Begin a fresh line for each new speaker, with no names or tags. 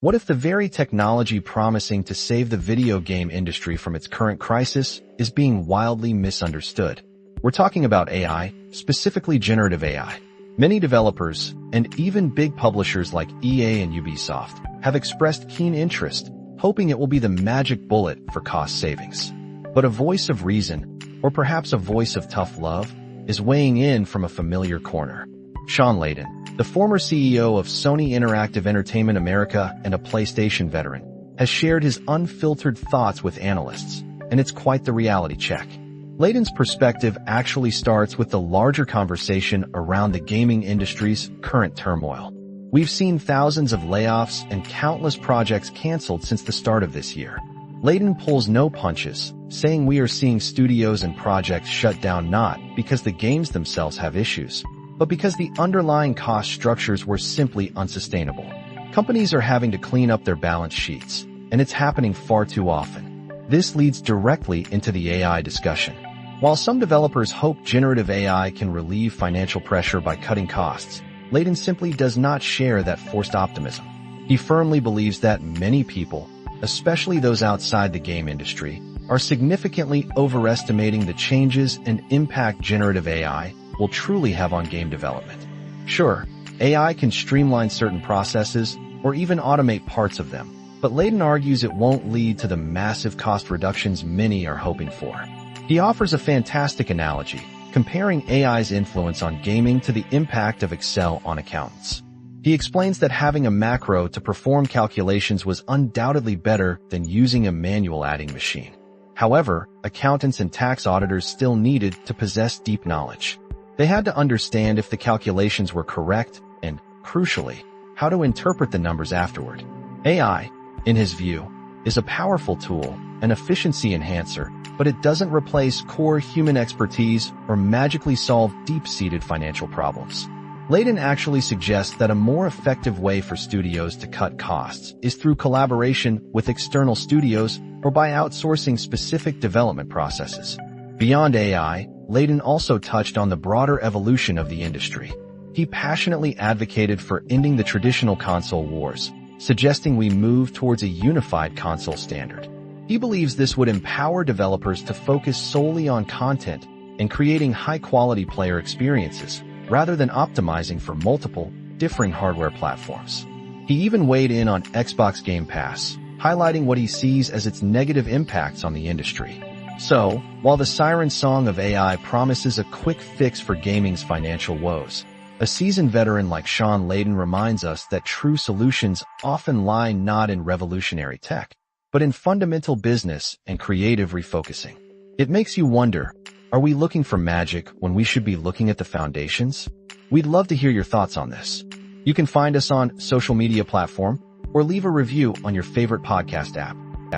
What if the very technology promising to save the video game industry from its current crisis is being wildly misunderstood? We're talking about AI, specifically generative AI. Many developers, and even big publishers like EA and Ubisoft, have expressed keen interest, hoping it will be the magic bullet for cost savings. But a voice of reason, or perhaps a voice of tough love, is weighing in from a familiar corner. Shawn Layden, the former CEO of Sony Interactive Entertainment America and a PlayStation veteran, has shared his unfiltered thoughts with analysts, and it's quite the reality check. Layden's perspective actually starts with the larger conversation around the gaming industry's current turmoil. We've seen thousands of layoffs and countless projects canceled since the start of this year. Layden pulls no punches, saying we are seeing studios and projects shut down not because the games themselves have issues, but because the underlying cost structures were simply unsustainable. Companies are having to clean up their balance sheets, and it's happening far too often. This leads directly into the AI discussion. While some developers hope generative AI can relieve financial pressure by cutting costs, Layden simply does not share that forced optimism. He firmly believes that many people, especially those outside the game industry, are significantly overestimating the changes and impact generative AI will truly have on game development. Sure, AI can streamline certain processes or even automate parts of them, but Layden argues it won't lead to the massive cost reductions many are hoping for. He offers a fantastic analogy, comparing AI's influence on gaming to the impact of Excel on accountants. He explains that having a macro to perform calculations was undoubtedly better than using a manual adding machine. However, accountants and tax auditors still needed to possess deep knowledge. They had to understand if the calculations were correct and, crucially, how to interpret the numbers afterward. AI, in his view, is a powerful tool, an efficiency enhancer, but it doesn't replace core human expertise or magically solve deep-seated financial problems. Layden actually suggests that a more effective way for studios to cut costs is through collaboration with external studios or by outsourcing specific development processes. Beyond AI, Layden also touched on the broader evolution of the industry. He passionately advocated for ending the traditional console wars, suggesting we move towards a unified console standard. He believes this would empower developers to focus solely on content and creating high-quality player experiences, rather than optimizing for multiple, differing hardware platforms. He even weighed in on Xbox Game Pass, highlighting what he sees as its negative impacts on the industry. So, while the siren song of AI promises a quick fix for gaming's financial woes, a seasoned veteran like Shawn Layden reminds us that true solutions often lie not in revolutionary tech, but in fundamental business and creative refocusing. It makes you wonder, are we looking for magic when we should be looking at the foundations? We'd love to hear your thoughts on this. You can find us on social media platform or leave a review on your favorite podcast app.